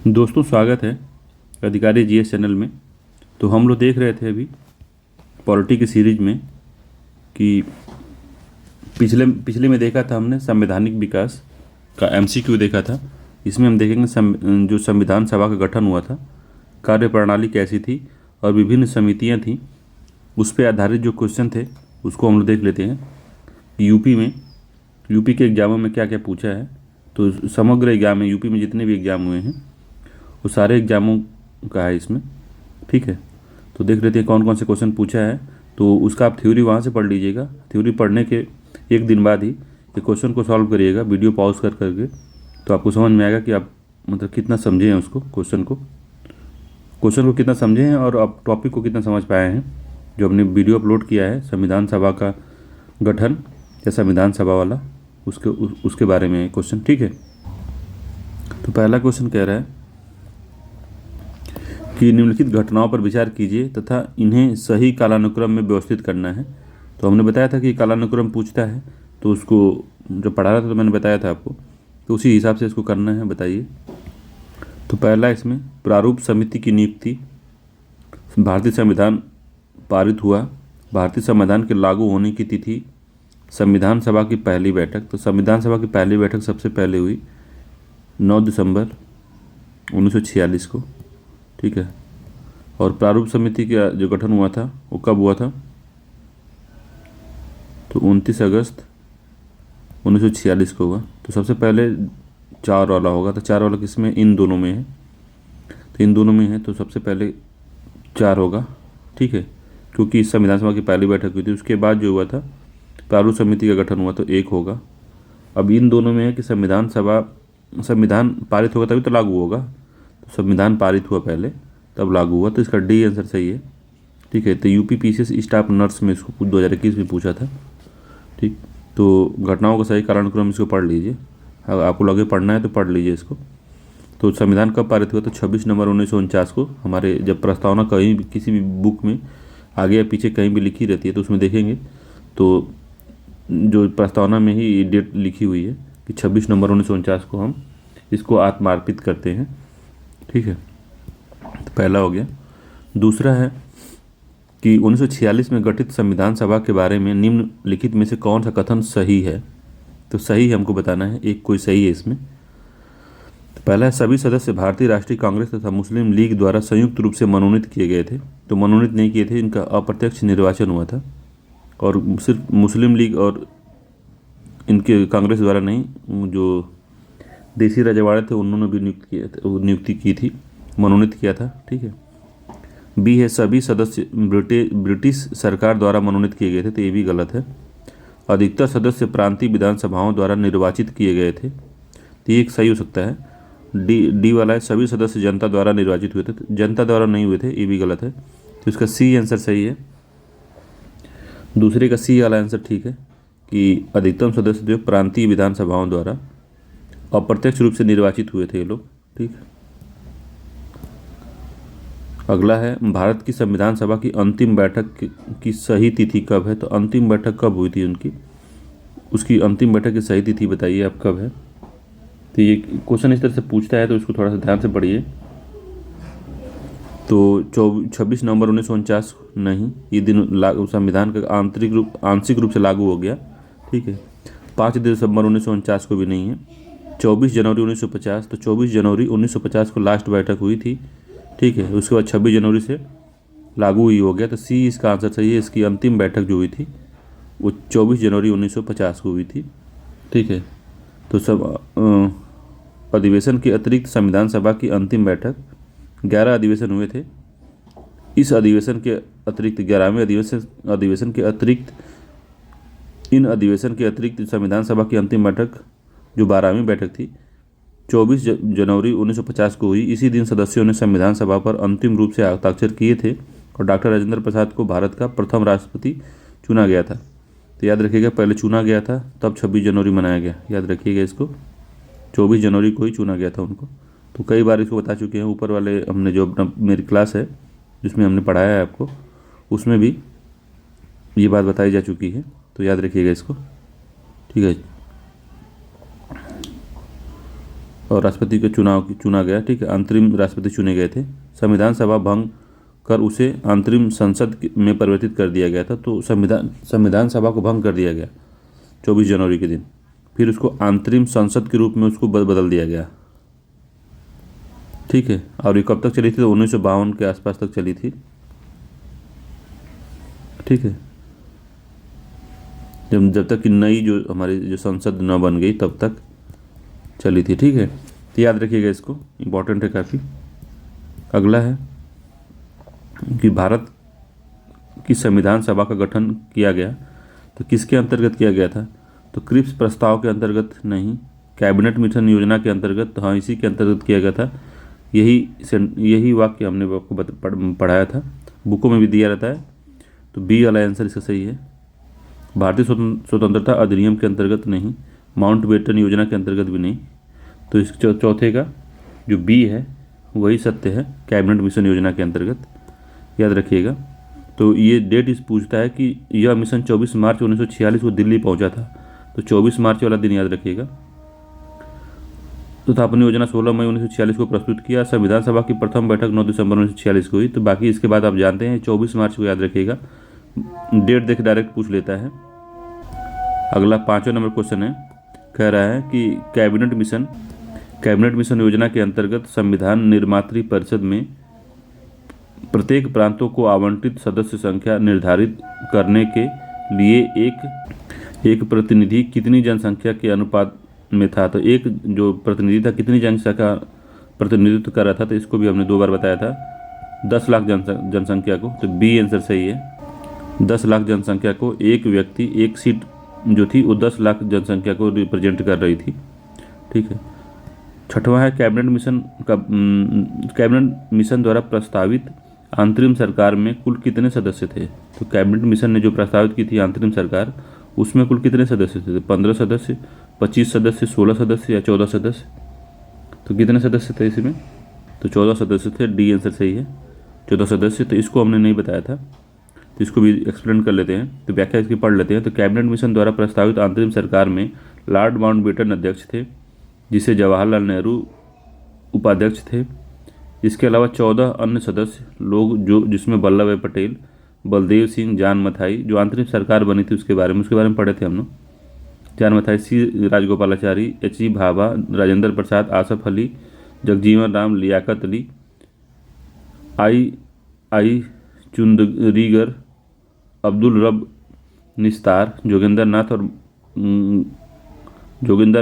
दोस्तों, स्वागत है अधिकारी जीएस चैनल में। तो हम लोग देख रहे थे अभी पॉलिटी की सीरीज में कि पिछले पिछले में देखा था हमने संवैधानिक विकास का एमसीक्यू देखा था। इसमें हम देखेंगे जो संविधान सभा का गठन हुआ था, कार्यप्रणाली कैसी थी और विभिन्न समितियां थीं, उस पर आधारित जो क्वेश्चन थे उसको हम लोग देख लेते हैं। यूपी के एग्ज़ामों में क्या क्या पूछा है। तो समग्र एग्ज़ाम में यूपी में जितने भी एग्ज़ाम हुए हैं वो सारे एग्ज़ामों का है इसमें। ठीक है, तो देख लेते हैं कौन कौन से क्वेश्चन पूछा है। तो उसका आप थ्योरी वहाँ से पढ़ लीजिएगा। थ्योरी पढ़ने के एक दिन बाद ही ये क्वेश्चन को सॉल्व करिएगा वीडियो पॉज कर करके, तो आपको समझ में आएगा कि आप मतलब कितना समझे हैं उसको, क्वेश्चन को कितना समझे हैं और आप टॉपिक को कितना समझ पाए हैं। जो हमने वीडियो अपलोड किया है संविधान सभा का गठन या संविधान सभा वाला, उसके बारे में क्वेश्चन। ठीक है, तो पहला क्वेश्चन कह रहा है कि निम्नलिखित घटनाओं पर विचार कीजिए तथा इन्हें सही कालानुक्रम में व्यवस्थित करना है। तो हमने बताया था कि कालानुक्रम पूछता है, तो उसको जब पढ़ा रहा था तो मैंने बताया था आपको, तो उसी हिसाब से इसको करना है। बताइए। तो पहला इसमें प्रारूप समिति की नियुक्ति। भारतीय संविधान पारित हुआ। भारतीय संविधान के लागू होने की तिथि। संविधान सभा की पहली बैठक। तो संविधान सभा की पहली बैठक सबसे पहले हुई 9 दिसंबर 1946 को। ठीक है, और प्रारूप समिति का जो गठन हुआ था वो कब हुआ था? तो 29 अगस्त 1946 को हुआ। तो सबसे पहले 4 वाला होगा। तो 4 वाला किसमें? इन दोनों में है। तो इन दोनों में है तो सबसे पहले 4 होगा। ठीक है, क्योंकि इस संविधान सभा की पहली बैठक हुई थी। उसके बाद जो हुआ था प्रारूप समिति का गठन हुआ, तो 1 होगा। अब इन दोनों में है कि संविधान पारित होगा तभी तो लागू होगा। तो संविधान पारित हुआ पहले तब लागू हुआ, तो इसका डी आंसर सही है। ठीक है, तो यूपी पीसीएस स्टाफ नर्स में इसको 2021 में पूछा था। ठीक, तो घटनाओं का सही कालानुक्रम इसको पढ़ लीजिए। अगर आपको लगे पढ़ना है तो पढ़ लीजिए इसको। तो संविधान कब पारित हुआ? तो 26 नवंबर 1949 को। हमारे जब प्रस्तावना कहीं भी किसी भी बुक में आगे या पीछे कहीं भी लिखी रहती है तो उसमें देखेंगे तो जो प्रस्तावना में ही डेट लिखी हुई है कि 26 नवंबर 1949 को हम इसको आत्मार्पित करते हैं। ठीक है, तो पहला हो गया। दूसरा है कि 1946 में गठित संविधान सभा के बारे में निम्नलिखित में से कौन सा कथन सही है? तो सही हमको बताना है, एक कोई सही है इसमें। तो पहला है सभी सदस्य भारतीय राष्ट्रीय कांग्रेस तथा मुस्लिम लीग द्वारा संयुक्त रूप से मनोनीत किए गए थे। तो मनोनीत नहीं किए थे, इनका अप्रत्यक्ष निर्वाचन हुआ था और सिर्फ मुस्लिम लीग और इनके कांग्रेस द्वारा नहीं, जो देसी रजवाड़े थे उन्होंने भी नियुक्ति की थी, मनोनीत किया था। ठीक है। बी है सभी सदस्य ब्रिटिश सरकार द्वारा मनोनीत किए गए थे। तो ये भी गलत है। अधिकतर सदस्य प्रांतीय विधानसभाओं द्वारा निर्वाचित किए गए थे। तो ये एक सही हो सकता है। डी वाला है सभी सदस्य जनता द्वारा निर्वाचित हुए थे। तो जनता द्वारा नहीं हुए थे, ये भी गलत है। तो इसका सी आंसर सही है। दूसरे का सी वाला आंसर ठीक है कि अधिकतम सदस्य जो प्रांतीय विधानसभाओं द्वारा अप्रत्यक्ष रूप से निर्वाचित हुए थे ये लोग। ठीक है। अगला है भारत की संविधान सभा की अंतिम बैठक की सही तिथि कब है? तो अंतिम बैठक कब हुई थी उनकी, उसकी अंतिम बैठक की सही तिथि बताइए आप कब है। तो ये क्वेश्चन इस तरह से पूछता है तो इसको थोड़ा सा ध्यान से पढ़िए। तो 26 नवंबर 1949 नहीं, ये दिन संविधान का आंशिक रूप से लागू हो गया। ठीक है। 5 दिसंबर 1949 को भी नहीं है। 24 जनवरी 1950, तो 24 जनवरी 1950 को लास्ट बैठक हुई थी। ठीक है, उसके बाद 26 जनवरी से लागू ही हो गया। तो सी इसका आंसर सही है। इसकी अंतिम बैठक जो हुई थी वो 24 जनवरी 1950 को हुई थी। ठीक है, तो सब अधिवेशन के अतिरिक्त संविधान सभा की अंतिम बैठक 11 अधिवेशन हुए थे। इस अधिवेशन के अतिरिक्त 11वें अधिवेशन के अतिरिक्त अधिवेशन के अतिरिक्त संविधान सभा की अंतिम बैठक जो 12वीं बैठक थी 24 जनवरी 1950 को हुई। इसी दिन सदस्यों ने संविधान सभा पर अंतिम रूप से हस्ताक्षर किए थे और डॉक्टर राजेंद्र प्रसाद को भारत का प्रथम राष्ट्रपति चुना गया था। तो याद रखिएगा, पहले चुना गया था तब 26 जनवरी मनाया गया। याद रखिएगा इसको, 24 जनवरी को ही चुना गया था उनको। तो कई बार इसको बता चुके हैं। ऊपर वाले हमने जो अपना मेरी क्लास है जिसमें हमने पढ़ाया है आपको, उसमें भी ये बात बताई जा चुकी है। तो याद रखिएगा इसको। ठीक है। और राष्ट्रपति के चुना गया, ठीक है, अंतरिम राष्ट्रपति चुने गए थे। संविधान सभा भंग कर उसे अंतरिम संसद में परिवर्तित कर दिया गया था। तो संविधान सभा को भंग कर दिया गया 24 जनवरी के दिन, फिर उसको अंतरिम संसद के रूप में उसको बदल दिया गया, ठीक है। और ये कब तक चली थी? तो 1952 के आसपास तक चली थी, ठीक है, जब तक कि नई जो हमारी जो संसद न बन गई तब तक चली थी, ठीक है। तो याद रखिएगा, इसको इम्पोर्टेंट है काफ़ी। अगला है कि भारत की संविधान सभा का गठन किया गया तो किसके अंतर्गत किया गया था? तो क्रिप्स प्रस्ताव के अंतर्गत नहीं, कैबिनेट मिशन योजना के अंतर्गत, हाँ इसी के अंतर्गत किया गया था। यही वाक्य हमने आपको पढ़ाया था, बुकों में भी दिया रहता है। तो बी वाला आंसर इसका सही है। भारतीय स्वतंत्रता अधिनियम के अंतर्गत नहीं, माउंटबेटन योजना के अंतर्गत भी नहीं। तो इस चौथे का जो बी है वही सत्य है, कैबिनेट मिशन योजना के अंतर्गत, याद रखिएगा। तो ये डेट इस पूछता है कि यह मिशन 24 मार्च 1946 को दिल्ली पहुंचा था, तो 24 मार्च वाला दिन याद रखिएगा। तो स्थापना योजना 16 मई 1946 को प्रस्तुत किया। संविधान सभा की प्रथम बैठक 9 दिसंबर 1946 को हुई। तो बाकी इसके बाद आप जानते हैं 24 मार्च को याद रखिएगा, डेट देख डायरेक्ट पूछ लेता है। अगला 5वां नंबर क्वेश्चन है, कह रहा है कि कैबिनेट मिशन योजना के अंतर्गत संविधान निर्मात्री परिषद में प्रत्येक प्रांतों को आवंटित सदस्य संख्या निर्धारित करने के लिए एक प्रतिनिधि कितनी जनसंख्या के अनुपात में था? तो एक जो प्रतिनिधि था कितनी जनसंख्या का प्रतिनिधित्व कर रहा था? तो इसको भी हमने 2 बार बताया था, 10 लाख जनसंख्या को। तो बी आंसर सही है, 10 लाख जनसंख्या को एक व्यक्ति, एक सीट जो थी वो 10 लाख जनसंख्या को रिप्रेजेंट कर रही थी, ठीक है। 6वां है, कैबिनेट मिशन द्वारा प्रस्तावित अंतरिम सरकार में कुल कितने सदस्य थे? तो कैबिनेट मिशन ने जो प्रस्तावित की थी अंतरिम सरकार, उसमें कुल कितने सदस्य थे? 15 सदस्य, 25 सदस्य, 16 सदस्य या 14 सदस्य? तो कितने सदस्य थे इसमें? तो 14 सदस्य थे, डी आंसर सही है, 14 सदस्य। तो इसको हमने नहीं बताया था, तो इसको भी एक्सप्लेन कर लेते हैं, तो व्याख्या इसकी पढ़ लेते हैं। तो कैबिनेट मिशन द्वारा प्रस्तावित अंतरिम सरकार में लॉर्ड माउंटबेटन अध्यक्ष थे, जिसे जवाहरलाल नेहरू उपाध्यक्ष थे। इसके अलावा 14 अन्य सदस्य लोग जिसमें वल्लभ भाई पटेल, बलदेव सिंह, जान मथाई, जो अंतरिम सरकार बनी थी उसके बारे में पढ़े थे हम लोग। जान मथाई, सी राजगोपालाचारी, एच.ई. भाभा, राजेंद्र प्रसाद, आसफ अली, जगजीवन राम, लियाकत अली, आई चुंदरीगर, अब्दुल रब निस्तार, जोगिंदर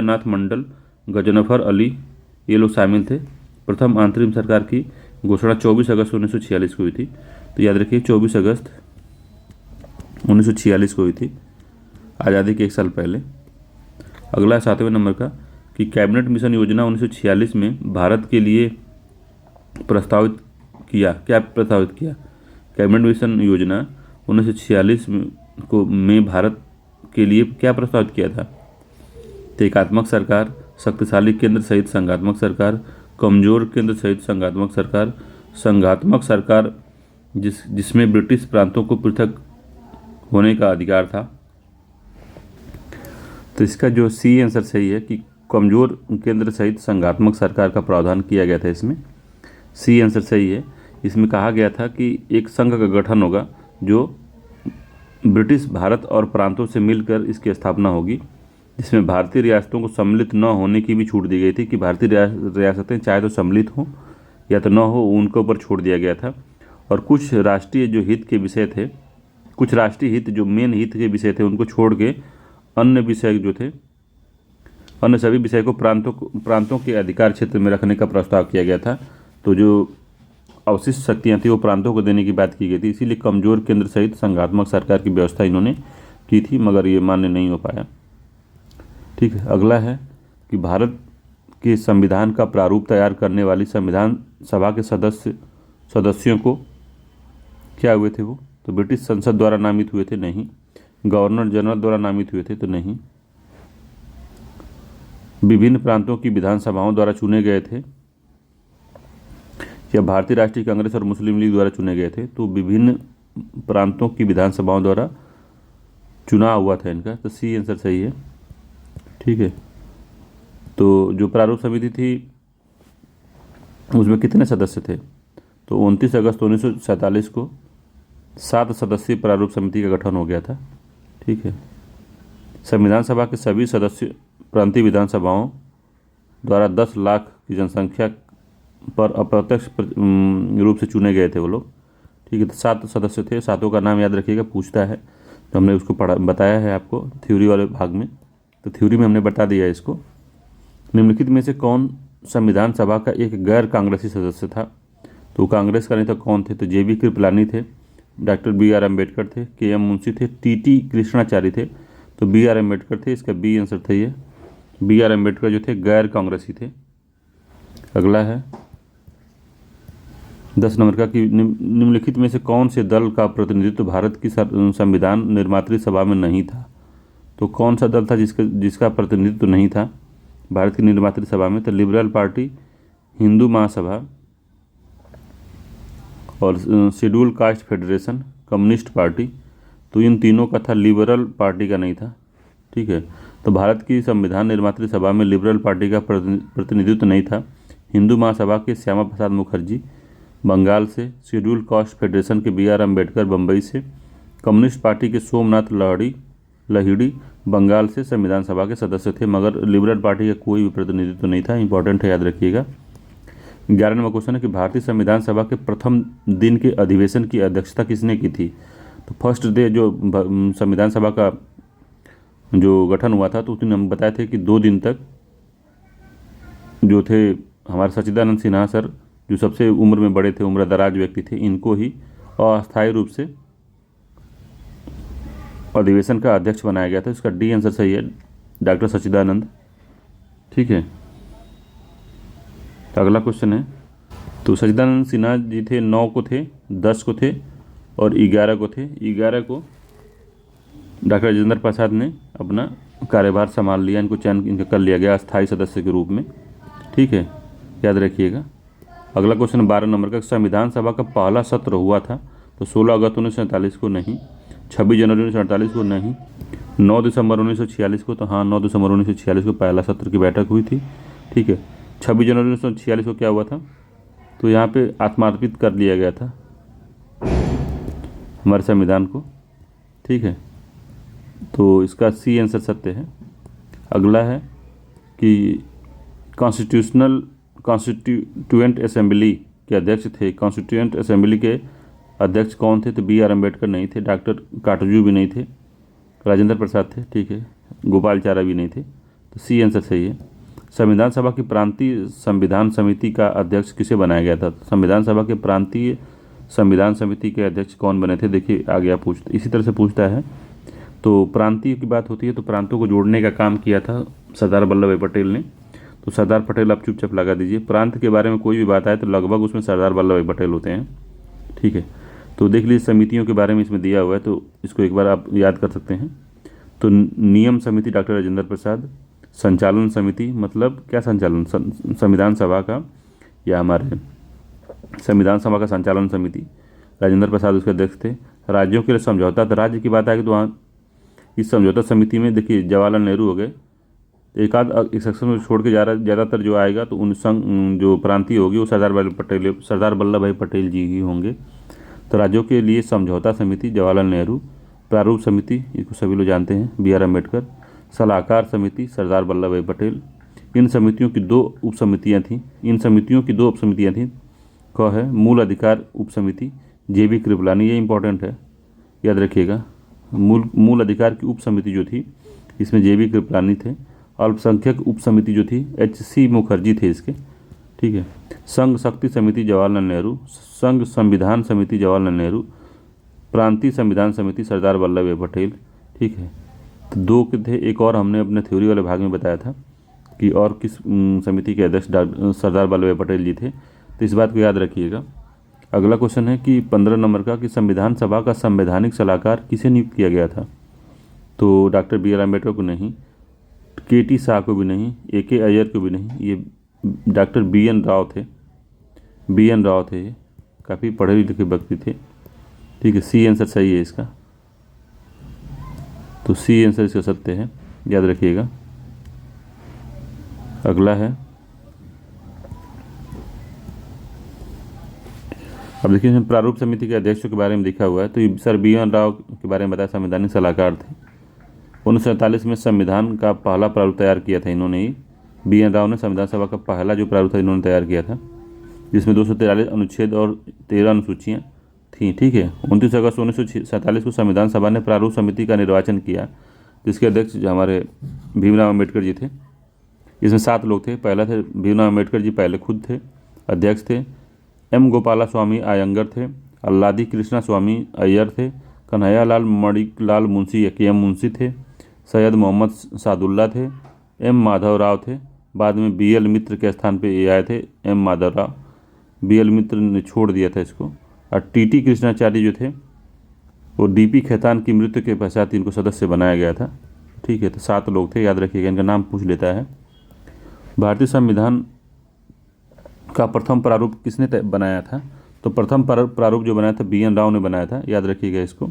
नाथ मंडल, गजनफर अली, ये लोग शामिल थे। प्रथम अंतरिम सरकार की घोषणा 24 अगस्त 1946 को हुई थी। तो याद रखिए 24 अगस्त 1946 को हुई थी, आज़ादी के 1 साल पहले। अगला 7वें नंबर का कि कैबिनेट मिशन योजना 1946 में भारत के लिए प्रस्तावित किया, क्या प्रस्तावित किया? कैबिनेट मिशन योजना 1946 में भारत के लिए क्या प्रस्तावित किया था? तो एकात्मक सरकार, शक्तिशाली केंद्र सहित संघात्मक सरकार, कमजोर केंद्र सहित संघात्मक सरकार जिसमें ब्रिटिश प्रांतों को पृथक होने का अधिकार था। तो इसका जो सी आंसर सही है कि कमजोर केंद्र सहित संघात्मक सरकार का प्रावधान किया गया था, इसमें सी आंसर सही है। इसमें कहा गया था कि एक संघ का गठन होगा जो ब्रिटिश भारत और प्रांतों से मिलकर इसकी स्थापना होगी, जिसमें भारतीय रियासतों को सम्मिलित न होने की भी छूट दी गई थी कि भारतीय रियासतें चाहे तो सम्मिलित हों या तो न हो, उनके ऊपर छोड़ दिया गया था। और कुछ राष्ट्रीय जो हित के विषय थे, कुछ राष्ट्रीय हित जो मेन हित के विषय थे, उनको छोड़ के अन्य विषय जो थे, अन्य सभी विषय को प्रांतों के अधिकार क्षेत्र में रखने का प्रस्ताव किया गया था। तो जो अवशिष्ट शक्तियाँ थी वो प्रांतों को देने की बात की गई थी, इसीलिए कमजोर केंद्र सहित संघात्मक सरकार की व्यवस्था इन्होंने की थी, मगर ये मान्य नहीं हो पाया, ठीक है। अगला है कि भारत के संविधान का प्रारूप तैयार करने वाली संविधान सभा के सदस्यों को क्या हुए थे वो? तो ब्रिटिश संसद द्वारा नामित हुए थे? नहीं। गवर्नर जनरल द्वारा नामित हुए थे? तो नहीं। विभिन्न प्रांतों की विधानसभाओं द्वारा चुने गए थे या भारतीय राष्ट्रीय कांग्रेस और मुस्लिम लीग द्वारा चुने गए थे? तो विभिन्न प्रांतों की विधानसभाओं द्वारा चुनाव हुआ था इनका, तो सी आंसर सही है, ठीक है। तो जो प्रारूप समिति थी उसमें कितने सदस्य थे? तो 29 अगस्त 1947 को 7 सदस्यीय प्रारूप समिति का गठन हो गया था। ठीक है। संविधान सभा के सभी सदस्य प्रांतीय विधानसभाओं द्वारा 10 लाख की जनसंख्या पर अप्रत्यक्ष रूप से चुने गए थे वो लोग। ठीक है। तो 7 सदस्य थे, सातों का नाम याद रखिएगा, पूछता है तो हमने उसको बताया है आपको थ्योरी वाले भाग में। तो थ्योरी में हमने बता दिया इसको। निम्नलिखित में से कौन संविधान सभा का एक गैर कांग्रेसी सदस्य था? तो कांग्रेस का नहीं था, कौन थे? तो JB कृपलानी थे, डॉक्टर BR अम्बेडकर थे, KM मुंशी थे, TT कृष्णाचारी थे। तो BR अम्बेडकर थे, इसका बी आंसर था ये। BR अम्बेडकर जो थे गैर कांग्रेसी थे। अगला है 10 नंबर का कि निम्नलिखित में से कौन से दल का प्रतिनिधित्व भारत की संविधान निर्मात्री सभा में नहीं था? तो कौन सा दल था जिसका प्रतिनिधित्व नहीं था भारत की निर्मात्री सभा में? तो लिबरल पार्टी, हिंदू महासभा और schedule caste federation, communist party. तो इन तीनों का था, लिबरल पार्टी का नहीं था। ठीक है। तो भारत की संविधान निर्मात्री सभा में लिबरल पार्टी का प्रतिनिधित्व नहीं था। हिंदू महासभा के श्यामा प्रसाद मुखर्जी बंगाल से, शेड्यूल कास्ट फेडरेशन के BR अम्बेडकर बम्बई से, कम्युनिस्ट पार्टी के सोमनाथ लाहिड़ी बंगाल से संविधान सभा के सदस्य थे, मगर लिबरल पार्टी का कोई भी प्रतिनिधित्व नहीं था। इंपॉर्टेंट है, याद रखिएगा। 11 नंबर क्वेश्चन है कि भारतीय संविधान सभा के प्रथम दिन के अधिवेशन की अध्यक्षता किसने की थी? तो फर्स्ट डे जो संविधान सभा का जो गठन हुआ था, तो उस दिन हम बताए थे कि 2 दिन तक जो थे हमारे सच्चिदानंद सिन्हा सर, जो सबसे उम्र में बड़े थे, उम्र दराज व्यक्ति थे, इनको ही अस्थायी रूप से अधिवेशन का अध्यक्ष बनाया गया था। इसका डी आंसर सही है, डॉक्टर सच्चिदानंद। ठीक है। तो अगला क्वेश्चन है, तो सच्चिदानंद सिन्हा जी थे 9 को थे, 10 को थे और 11 को थे। 11 को डॉक्टर राजेंद्र प्रसाद ने अपना कार्यभार संभाल लिया, इनको चयन इनका कर लिया गया अस्थायी सदस्य के रूप में। ठीक है, याद रखिएगा। अगला क्वेश्चन 12 नंबर का, संविधान सभा का पहला सत्र हुआ था? तो 16 अगस्त 1947 को नहीं, 26 जनवरी 1948 को नहीं, 9 दिसंबर 1946 को। तो हाँ, 9 दिसंबर 1946 को पहला सत्र की बैठक हुई थी। ठीक है। 26 जनवरी 1946 को क्या हुआ था? तो यहाँ पे आत्मार्पित कर लिया गया था हमारे संविधान को। ठीक है। तो इसका सी आंसर सत्य है। अगला है कि कॉन्स्टिट्यूएंट असेंबली के अध्यक्ष थे, कॉन्स्टिट्यूएंट असेंबली के अध्यक्ष कौन थे? तो BR अम्बेडकर नहीं थे, डॉक्टर काटजू भी नहीं थे, राजेंद्र प्रसाद थे। ठीक है। गोपालचारा भी नहीं थे। तो सी आंसर सही है। संविधान सभा की प्रांतीय संविधान समिति का अध्यक्ष किसे बनाया गया था? संविधान सभा के प्रांतीय संविधान समिति के अध्यक्ष कौन बने थे? देखिए आगे आप इसी तरह से पूछता है। तो प्रांतीय की बात होती है तो प्रांतों को जोड़ने का काम किया था सरदार वल्लभ भाई पटेल ने। तो सरदार पटेल आप चुपचाप लगा दीजिए। प्रांत के बारे में कोई भी बात आए तो लगभग उसमें सरदार वल्लभ भाई पटेल होते हैं। ठीक है। तो देख लीजिए समितियों के बारे में इसमें दिया हुआ है, तो इसको एक बार आप याद कर सकते हैं। तो नियम समिति डॉक्टर राजेंद्र प्रसाद, संचालन समिति मतलब क्या संचालन, संविधान सभा का या हमारे संविधान सभा का संचालन समिति, राजेंद्र प्रसाद उसके अध्यक्ष थे। राज्यों के लिए समझौता, तो राज्य की बात आएगी तो वहाँ इस समझौता समिति में देखिए जवाहरलाल नेहरू हो गए, एक सेक्शन में छोड़ के ज़्यादातर जो आएगा तो उन संघ जो प्रांतीय होगी वो सरदार वल्लभ भाई पटेल जी ही होंगे। तो राज्यों के लिए समझौता समिति जवाहरलाल नेहरू, प्रारूप समिति इसको सभी लोग जानते हैं BR अम्बेडकर, सलाहकार समिति सरदार वल्लभ भाई पटेल। इन समितियों की 2 उप समितियाँ थीं। क है मूल अधिकार उप समिति JB कृपलानी, ये इंपॉर्टेंट है, याद रखिएगा। मूल अधिकार की उप समिति जो थी इसमें JB कृपलानी थे। अल्पसंख्यक उप समिति जो थी HC मुखर्जी थे इसके। ठीक है। संघ शक्ति समिति जवाहरलाल नेहरू, संघ संविधान समिति जवाहरलाल नेहरू, प्रांतीय संविधान समिति सरदार वल्लभ भाई पटेल। ठीक है। तो 2 के थे, एक और हमने अपने थ्योरी वाले भाग में बताया था कि और किस समिति के अध्यक्ष सरदार वल्लभ भाई पटेल जी थे। तो इस बात को याद रखिएगा। अगला क्वेश्चन है कि 15 नंबर का कि संविधान सभा का संवैधानिक सलाहकार किसे नियुक्त किया गया था? तो डॉक्टर BR अम्बेडकर को नहीं, KT शाह को भी नहीं, AK अय्यर को भी नहीं, ये डॉक्टर BN राव थे। ये काफ़ी पढ़े लिखे व्यक्ति थे। ठीक है। सी आंसर सही है इसका। तो सी आंसर इसका सत्य है, याद रखिएगा। अगला है, अब देखिए इसमें प्रारूप समिति के अध्यक्षों के बारे में लिखा हुआ है। तो ये सर बी एन राव के बारे में बताया, संवैधानिक सलाहकार थे। 1947 में संविधान का पहला प्रारूप तैयार किया था इन्होंने ही। बी एन राव ने संविधान सभा का पहला जो प्रारूप था इन्होंने तैयार किया था, जिसमें 243 अनुच्छेद और 13 अनुसूचियाँ थीं। ठीक है, 29 अगस्त 1947 को संविधान सभा ने प्रारूप समिति का निर्वाचन किया, जिसके अध्यक्ष जो हमारे भीमराव अम्बेडकर जी थे। इसमें 7 लोग थे। पहला थे भीमराव अम्बेडकर जी, पहले खुद थे अध्यक्ष थे। एम गोपाला स्वामी अयंगर थे। अल्लादी कृष्णा स्वामी अय्यर थे। कन्हैया लाल मणिकलाल मुंशी एम मुंशी थे। सैयद मोहम्मद सादुल्ला थे। एम माधव राव थे। बाद में बी एल मित्र के स्थान पे ये आए थे, M Madhav Rao. B L Mitra ने छोड़ दिया था इसको। और टी टी कृष्णाचार्य जो थे वो डी पी खेतान की मृत्यु के पश्चात इनको सदस्य बनाया गया था। ठीक है, तो 7 लोग थे, याद रखिएगा, इनका नाम पूछ लेता है। भारतीय संविधान का प्रथम प्रारूप किसने बनाया था? तो प्रथम प्रारूप जो बनाया था बी एन राव ने बनाया था, याद रखिएगा इसको।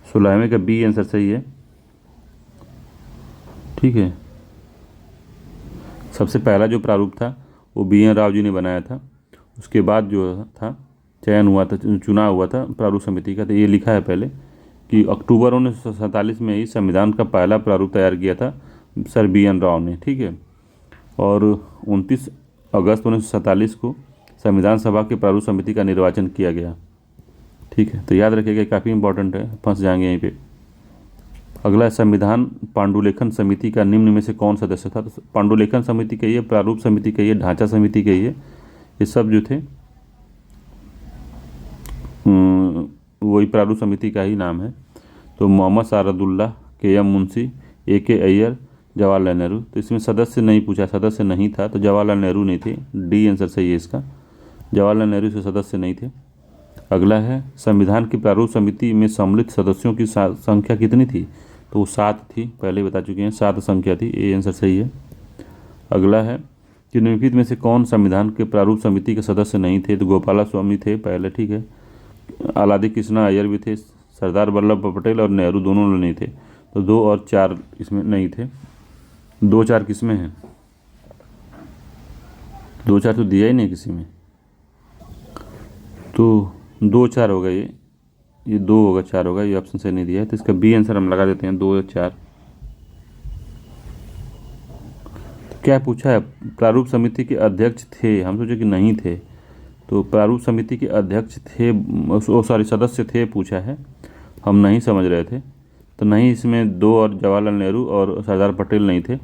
16वें का बी आंसर सही है। ठीक है, सबसे पहला जो प्रारूप था वो बी एन राव जी ने बनाया था। उसके बाद जो था चयन हुआ था, चुनाव हुआ था प्रारूप समिति का। तो ये लिखा है पहले कि अक्टूबर 1947 में ही संविधान का पहला प्रारूप तैयार किया था सर बी एन राव ने। ठीक है, और 29 अगस्त 1947 को संविधान सभा के प्रारूप समिति का निर्वाचन किया गया। ठीक है, तो याद रखिएगा, काफ़ी इंपॉर्टेंट है, फंस जाएंगे यहीं पे। अगला है संविधान पांडुलेखन समिति का निम्न में से कौन सदस्य था? तो पांडुलेखन समिति कहिए, प्रारूप समिति कहिए, ढांचा समिति कहिए, ये सब जो थे वही प्रारूप समिति का ही नाम है। तो मोहम्मद सारदुल्ला, के एम मुंशी, ए के अय्यर, जवाहरलाल नेहरू। तो इसमें सदस्य नहीं पूछा, सदस्य नहीं था, तो जवाहरलाल नेहरू नहीं थे। डी आंसर सही है इसका, जवाहरलाल नेहरू से सदस्य नहीं थे। अगला है संविधान की प्रारूप समिति में सम्मिलित सदस्यों की संख्या कितनी थी? तो वो 7 थी, पहले बता चुके हैं, 7 संख्या थी। ए आंसर सही है। अगला है कि निम्नलिखित में से कौन संविधान के प्रारूप समिति के सदस्य नहीं थे? तो गोपाला स्वामी थे पहले, ठीक है, अलादी कृष्णा अय्यर भी थे, सरदार वल्लभ भाई पटेल और नेहरू दोनों नहीं थे। तो 2 और 4 इसमें नहीं थे। 2 4 किस में है? 2 4 तो दिया ही नहीं किसी में, तो 2 4 होगा ये 2 होगा, 4 होगा, ये ऑप्शन से नहीं दिया है। तो इसका बी आंसर हम लगा देते हैं, 2 4। तो क्या पूछा है? प्रारूप समिति के अध्यक्ष थे, हम सोचे कि नहीं थे, तो प्रारूप समिति के अध्यक्ष थे, सॉरी सदस्य थे पूछा है, हम नहीं समझ रहे थे। तो नहीं, इसमें 2 और जवाहरलाल नेहरू और सरदार पटेल नहीं थे,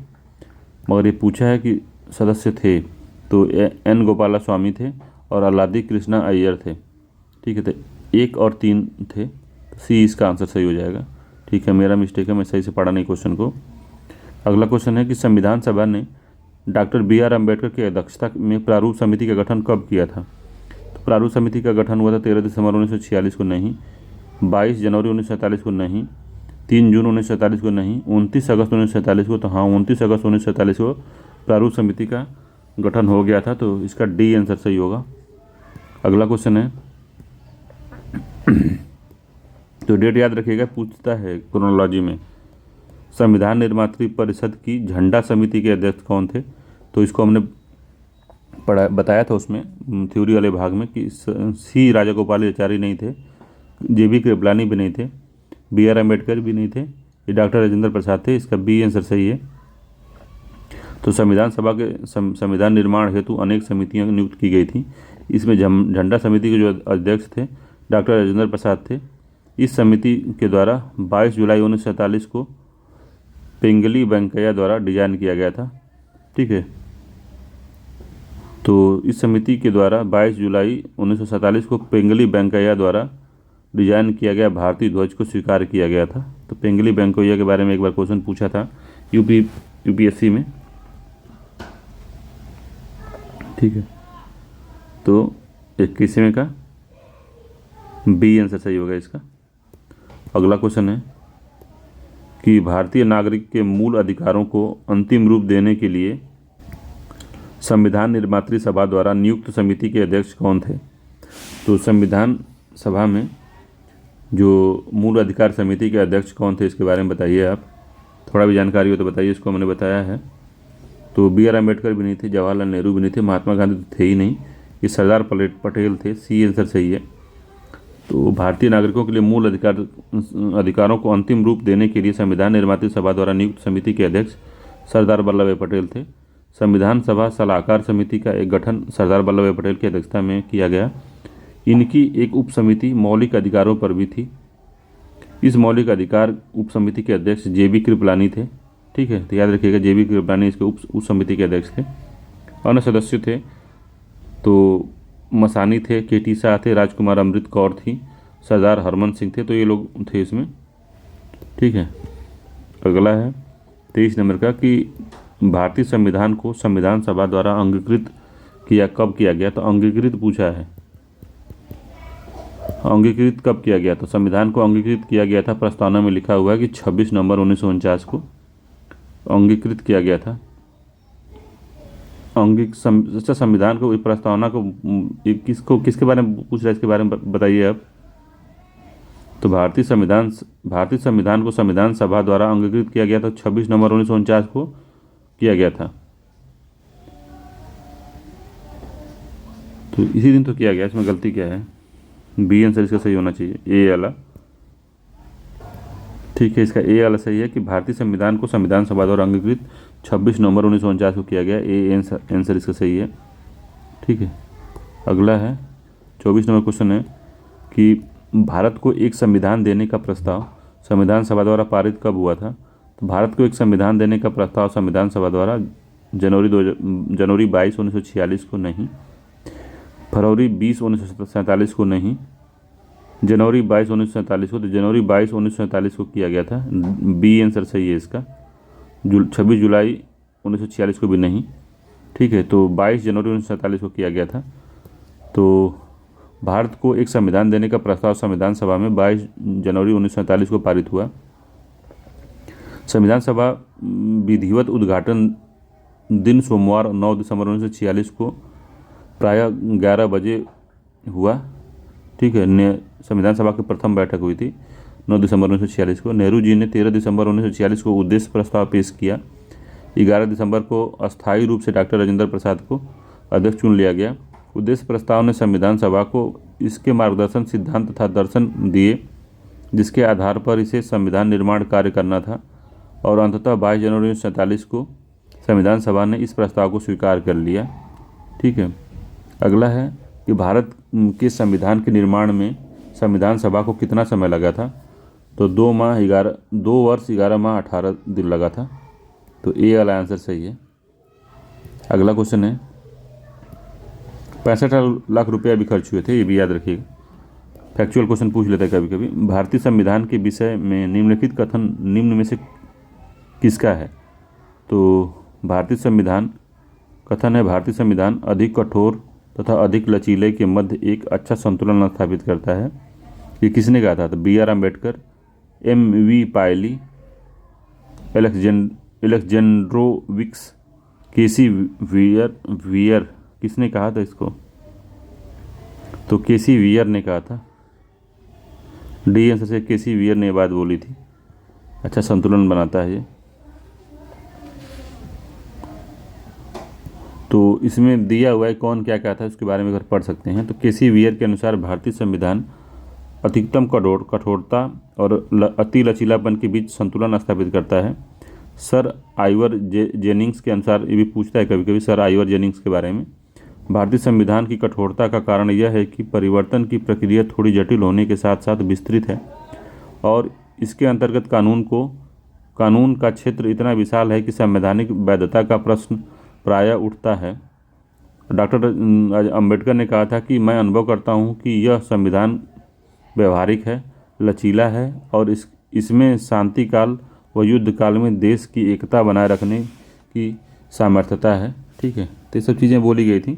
मगर ये पूछा है कि सदस्य थे, तो एन गोपाला स्वामी थे और अलादी कृष्णा अय्यर थे। ठीक है, तो 1 और 3 थे, सी इसका आंसर सही हो जाएगा। ठीक है, मेरा मिस्टेक है, मैं सही से पढ़ा नहीं क्वेश्चन को। अगला क्वेश्चन है कि संविधान सभा ने डॉक्टर बी आर अम्बेडकर की अध्यक्षता में प्रारूप समिति का गठन कब किया था? तो प्रारूप समिति का गठन हुआ था 13 दिसंबर 1946 को नहीं, 22 जनवरी 1947 को नहीं, 3 जून 1947 को नहीं, 29 अगस्त 1947 को। तो हाँ, 29 अगस्त 1947 को प्रारूप समिति का गठन हो गया था, तो इसका डी आंसर सही होगा। अगला क्वेश्चन है तो डेट याद रखिएगा, पूछता है क्रोनोलॉजी में, संविधान निर्मात्री परिषद की झंडा समिति के अध्यक्ष कौन थे? तो इसको हमने बताया था उसमें थ्योरी वाले भाग में कि सी राजागोपालाचारी नहीं थे, जे बी कृपलानी भी नहीं थे, बी आर अम्बेडकर भी नहीं थे, ये डॉक्टर राजेंद्र प्रसाद थे। इसका बी आंसर सही है। तो संविधान सभा के संविधान निर्माण हेतु अनेक समितियां नियुक्त की गई थी। इसमें झंडा समिति के जो अध्यक्ष थे डॉक्टर राजेंद्र प्रसाद थे। इस समिति के द्वारा 22 जुलाई 1947 को पिंगली वेंकैया द्वारा डिजाइन किया गया था। ठीक है, तो इस समिति के द्वारा 22 जुलाई 1947 को पिंगली वेंकैया द्वारा डिजाइन किया गया भारतीय ध्वज को स्वीकार किया गया था। तो पिंगली वेंकैया के बारे में एक बार क्वेश्चन पूछा था यूपीएससी में। ठीक है, तो 21वें का बी आंसर सही होगा इसका। अगला क्वेश्चन है कि भारतीय नागरिक के मूल अधिकारों को अंतिम रूप देने के लिए संविधान निर्मात्री सभा द्वारा नियुक्त समिति के अध्यक्ष कौन थे? तो संविधान सभा में जो मूल अधिकार समिति के अध्यक्ष कौन थे, इसके बारे में बताइए आप। थोड़ा भी जानकारी हो तो बताइए, इसको हमने बताया है। तो बी आर अम्बेडकर भी नहीं थे, जवाहरलाल नेहरू भी नहीं थे, महात्मा गांधी तो थे ही नहीं, ये सरदार पटेल थे। सी आंसर सही है। तो भारतीय नागरिकों के लिए मूल अधिकारों को अंतिम रूप देने के लिए संविधान निर्माता सभा द्वारा नियुक्त समिति के अध्यक्ष सरदार वल्लभ भाई पटेल थे। संविधान सभा सलाहकार समिति का एक गठन सरदार वल्लभ भाई पटेल की अध्यक्षता में किया गया। इनकी एक उप समिति मौलिक अधिकारों पर भी थी। इस मौलिक अधिकार उप समिति के अध्यक्ष JB कृपलानी थे। ठीक है, तो याद रखिएगा JB कृपलानी इसके उप समिति के अध्यक्ष थे। अन्य सदस्य थे तो मसानी थे, KT शाह थे, राजकुमार अमृत कौर थी, सरदार हरमन सिंह थे। तो ये लोग थे इसमें। ठीक है, अगला है 23 नंबर का कि भारतीय संविधान को संविधान सभा द्वारा अंगीकृत कब किया गया। तो अंगीकृत पूछा है, अंगीकृत कब किया गया। तो संविधान को अंगीकृत किया गया था, प्रस्तावना में लिखा हुआ है कि 26 नवंबर 1949 को अंगीकृत किया गया था। संविधान को, प्रस्तावना को किसके बारे में पूछ रहा है, इसके बारे में बताइए आप। तो भारतीय संविधान को संविधान सभा द्वारा अंगीकृत किया गया था 26 नवंबर 1949 को किया गया था। तो इसी दिन तो किया गया, इसमें गलती क्या है। बी आंसर इसका सही होना चाहिए, ए वाला। ठीक है, इसका ए वाला सही है कि भारतीय संविधान को संविधान सभा द्वारा अंगीकृत 26 नवंबर 1949 को किया गया। ए आंसर इसका सही है। ठीक है, अगला है 24 नंबर क्वेश्चन है कि भारत को एक संविधान देने का प्रस्ताव संविधान सभा द्वारा पारित कब हुआ था। तो भारत को एक संविधान देने का प्रस्ताव संविधान सभा द्वारा जनवरी 22 1946 को नहीं, फरवरी 20 1947 को नहीं, जनवरी 22 1947 को। तो जनवरी 22 1947 को किया गया था। बी आंसर सही है इसका। 26 जुलाई 1946 को भी नहीं। ठीक है, तो 22 जनवरी 1947 को किया गया था। तो भारत को एक संविधान देने का प्रस्ताव संविधान सभा में 22 जनवरी 1947 को पारित हुआ। संविधान सभा विधिवत उद्घाटन दिन सोमवार 9 दिसंबर 1946 को प्रायः 11 बजे हुआ। ठीक है, संविधान सभा की प्रथम बैठक हुई थी 9 दिसंबर 1946 को। नेहरू जी ने 13 दिसंबर 1946 को उद्देश्य प्रस्ताव पेश किया। 11 दिसंबर को अस्थायी रूप से डॉक्टर राजेंद्र प्रसाद को अध्यक्ष चुन लिया गया। उद्देश्य प्रस्ताव ने संविधान सभा को इसके मार्गदर्शन सिद्धांत तथा दर्शन दिए जिसके आधार पर इसे संविधान निर्माण कार्य करना था, और अंततः 22 जनवरी 1947 को संविधान सभा ने इस प्रस्ताव को स्वीकार कर लिया। ठीक है, अगला है कि भारत के संविधान के निर्माण में संविधान सभा को कितना समय लगा था। तो 2 वर्ष 11 माह 18 दिन लगा था। तो ए वाला आंसर सही है। अगला क्वेश्चन है 65 लाख रुपया भी खर्च हुए थे, ये भी याद रखिएगा। फैक्चुअल क्वेश्चन पूछ लेते हैं कभी कभी। भारतीय संविधान के विषय में निम्नलिखित कथन निम्न में से किसका है। तो भारतीय संविधान कथन है, भारतीय संविधान अधिक कठोर तथा अधिक लचीले के मध्य एक अच्छा संतुलन स्थापित करता है। ये किसने कहा था। तो BR अम्बेडकर, MV पायली, एलेक्जेंड्रोविक्स, KC वियर। किसने कहा था इसको। तो KC वियर ने कहा था। डी आंसर से KC वियर ने बात बोली थी। अच्छा संतुलन बनाता है ये। तो इसमें दिया हुआ है कौन क्या कहा था, उसके बारे में अगर पढ़ सकते हैं। तो KC वियर के अनुसार भारतीय संविधान अधिकतम कठोरता और अति लचीलापन के बीच संतुलन स्थापित करता है। सर आइवर जेनिंग्स के अनुसार, ये भी पूछता है कभी कभी सर आइवर जेनिंग्स के बारे में, भारतीय संविधान की कठोरता का कारण यह है कि परिवर्तन की प्रक्रिया थोड़ी जटिल होने के साथ साथ विस्तृत है और इसके अंतर्गत कानून का क्षेत्र इतना विशाल है कि संवैधानिक वैधता का प्रश्न प्रायः उठता है। डॉक्टर अंबेडकर ने कहा था कि मैं अनुभव करता हूं कि यह संविधान व्यवहारिक है, लचीला है और इसमें शांति काल व युद्ध काल में देश की एकता बनाए रखने की सामर्थ्यता है। ठीक है, तो ये सब चीज़ें बोली गई थी,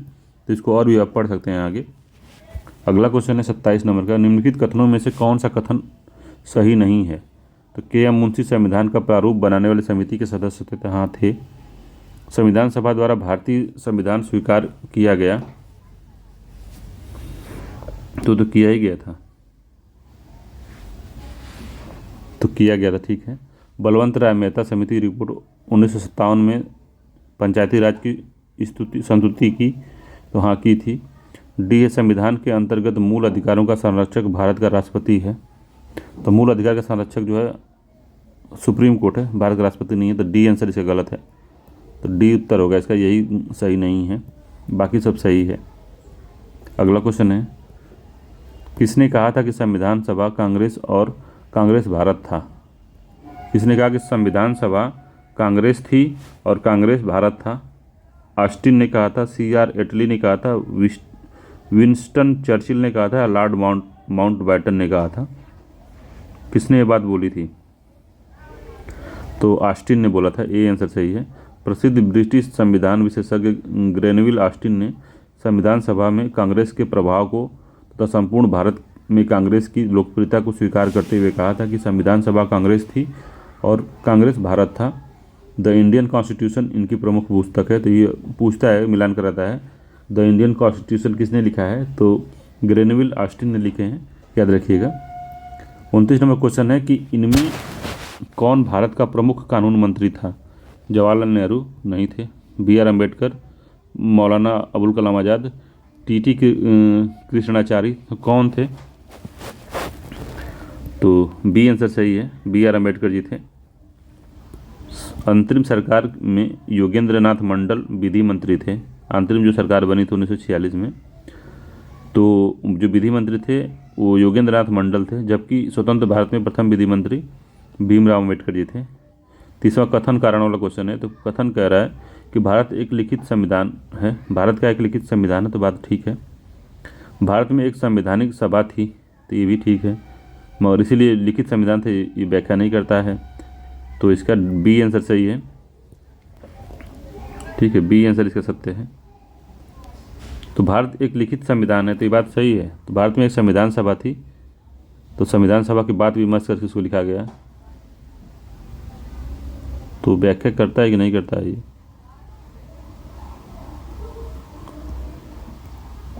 तो इसको और भी आप पढ़ सकते हैं आगे। अगला क्वेश्चन है 27 नंबर का, निम्नलिखित कथनों में से कौन सा कथन सही नहीं है। तो KM मुंशी संविधान का प्रारूप बनाने वाले समिति के सदस्य थे। संविधान सभा द्वारा भारतीय संविधान स्वीकार किया गया तो किया ही गया था, तो किया गया था। ठीक है, बलवंत राय मेहता समिति रिपोर्ट 1957 में पंचायती राज की स्तुति संतुति की, तो हाँ की थी। डी है संविधान के अंतर्गत मूल अधिकारों का संरक्षक भारत का राष्ट्रपति है, तो मूल अधिकार का संरक्षक जो है सुप्रीम कोर्ट है, भारत का राष्ट्रपति नहीं है, तो डी आंसर इसका गलत है, तो डी उत्तर होगा इसका, यही सही नहीं है, बाकी सब सही है। अगला क्वेश्चन है, किसने कहा था कि संविधान सभा कांग्रेस और कांग्रेस भारत था? किसने कहा कि संविधान सभा कांग्रेस थी और कांग्रेस भारत था? ऑस्टिन ने कहा था, CR एटली ने कहा था, विंस्टन चर्चिल ने कहा था, लॉर्ड माउंटबेटन ने कहा था? किसने ये बात बोली थी? तो ऑस्टिन ने बोला था, ए आंसर सही है। प्रसिद्ध ब्रिटिश संविधान विशेषज्ञ ग्रेनविल ऑस्टिन ने संविधान सभा में कांग्रेस के प्रभाव को तथा संपूर्ण भारत में कांग्रेस की लोकप्रियता को स्वीकार करते हुए कहा था कि संविधान सभा कांग्रेस थी और कांग्रेस भारत था। द इंडियन कॉन्स्टिट्यूशन इनकी प्रमुख पुस्तक है, तो ये पूछता है, मिलान कराता है, द इंडियन कॉन्स्टिट्यूशन किसने लिखा है? तो ग्रेनविल ऑस्टिन ने लिखे हैं, याद रखिएगा। 29 नंबर क्वेश्चन है कि इनमें कौन भारत का प्रमुख कानून मंत्री था? जवाहरलाल नेहरू नहीं थे, BR अम्बेडकर, मौलाना अबुल कलाम आज़ाद, TT कृष्णाचारी, तो कौन थे? तो बी आंसर सही है, BR अम्बेडकर जी थे। अंतरिम सरकार में योगेंद्र नाथ मंडल विधि मंत्री थे। अंतरिम जो सरकार बनी थी 1946 में, तो जो विधि मंत्री थे वो योगेंद्र नाथ मंडल थे, जबकि स्वतंत्र भारत में प्रथम विधि मंत्री भीमराव अम्बेडकर जी थे। तीसरा कथन कारण वाला क्वेश्चन है, तो कथन कह रहा है कि भारत एक लिखित संविधान है, भारत का एक लिखित संविधान है, तो बात ठीक है। भारत में एक संवैधानिक सभा थी, तो ये भी ठीक है, मगर इसीलिए लिखित संविधान थे ये व्याख्या नहीं करता है, तो इसका बी आंसर सही है, ठीक है, बी आंसर इसका सत्य है। तो भारत एक लिखित संविधान है, तो ये बात सही है। तो भारत में एक संविधान सभा थी, तो संविधान सभा की बात विमर्श करके इसको लिखा गया, तो व्याख्या करता है कि नहीं करता है ये?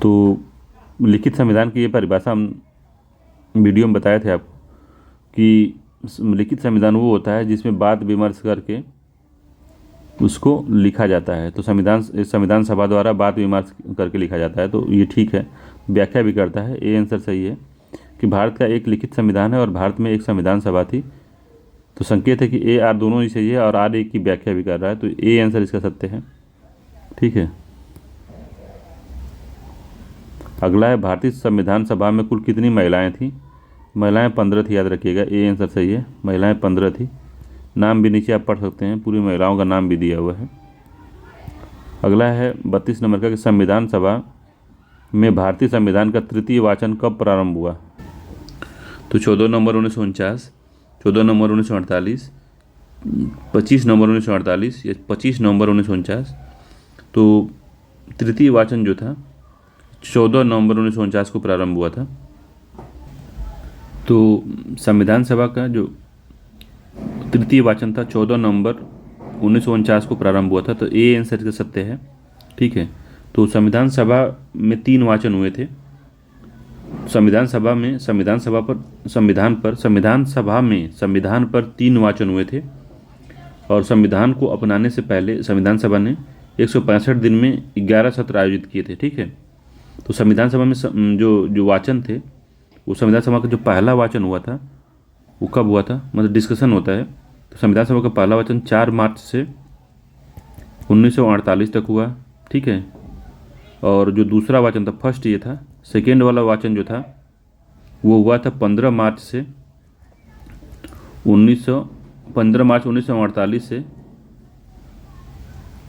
तो लिखित संविधान की ये परिभाषा हम वीडियो में बताए थे आपको कि लिखित संविधान वो होता है जिसमें बात विमर्श करके उसको लिखा जाता है, तो संविधान सभा द्वारा बात विमर्श करके लिखा जाता है, तो ये ठीक है। व्याख्या भी करता है, ए आंसर सही है कि भारत का एक लिखित संविधान है और भारत में एक संविधान सभा थी, तो संकेत है कि ए आर दोनों ही सही है और आर एक की व्याख्या भी कर रहा है, तो ए आंसर इसका सत्य है, ठीक है। अगला है, भारतीय संविधान सभा में कुल कितनी महिलाएं थी? महिलाएं 15 थी, याद रखिएगा, ए आंसर सही है, महिलाएं 15 थी। नाम भी नीचे आप पढ़ सकते हैं, पूरी महिलाओं का नाम भी दिया हुआ है। अगला है 32 नंबर का कि संविधान सभा में भारतीय संविधान का तृतीय वाचन कब प्रारंभ हुआ? तो 14 नवंबर 1949, 14 नवंबर 1948, 25 नवंबर 1948 या 25 नवंबर 1949। तो तृतीय वाचन जो था 14 नवंबर 1949 को प्रारंभ हुआ था। तो संविधान सभा का जो तृतीय वाचन था 14 नवंबर 1949 को प्रारंभ हुआ था, तो ए आंसर का सत्य है, ठीक है। तो संविधान सभा में 3 वाचन हुए थे। संविधान पर 3 वाचन हुए थे और संविधान को अपनाने से पहले संविधान सभा ने 165 दिन में 11 सत्र आयोजित किए थे, ठीक है। तो संविधान सभा में जो वाचन थे, वो संविधान सभा का जो पहला वाचन हुआ था वो कब हुआ था, मतलब डिस्कशन होता है, तो संविधान सभा का पहला वाचन 4 मार्च से 1948 तक हुआ, ठीक है। और जो दूसरा वाचन था, फर्स्ट ये था, सेकेंड वाला वाचन जो था वो हुआ था 15 मार्च 1948 से,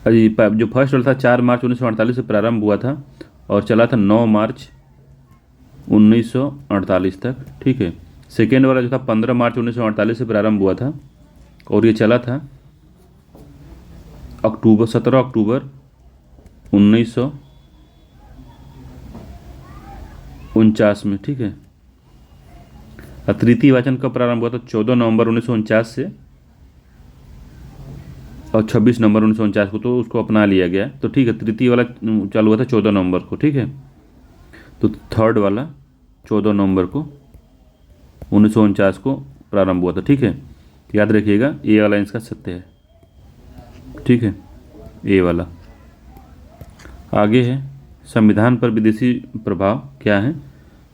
जो फर्स्ट वाला था 4 मार्च 1948 से प्रारंभ हुआ था और चला था 9 मार्च 1948 तक, ठीक है। सेकेंड वाला जो था 15 मार्च 1948 से प्रारंभ हुआ था और ये चला था 17 अक्टूबर 1949 में, ठीक है। तृतीय वाचन कब प्रारंभ हुआ था? 14 नवंबर 1949 से और 26 नवंबर 1949 को, तो उसको अपना लिया गया, तो ठीक है। तृतीय वाला चालू हुआ था 14 नवंबर को, ठीक है। तो थर्ड वाला 14 नवंबर को 1949 को प्रारंभ हुआ था, ठीक है। याद रखिएगा, ये वाला इसका सत्य है, ठीक है। ए वाला। आगे है संविधान पर विदेशी प्रभाव क्या है,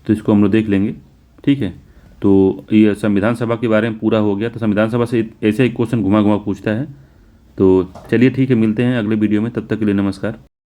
तो इसको हम लोग देख लेंगे। ठीक है, तो ये संविधान सभा के बारे में पूरा हो गया। तो संविधान सभा से ऐसे एक क्वेश्चन घुमा घुमा पूछता है। तो चलिए ठीक है, मिलते हैं अगले वीडियो में, तब तक के लिए नमस्कार।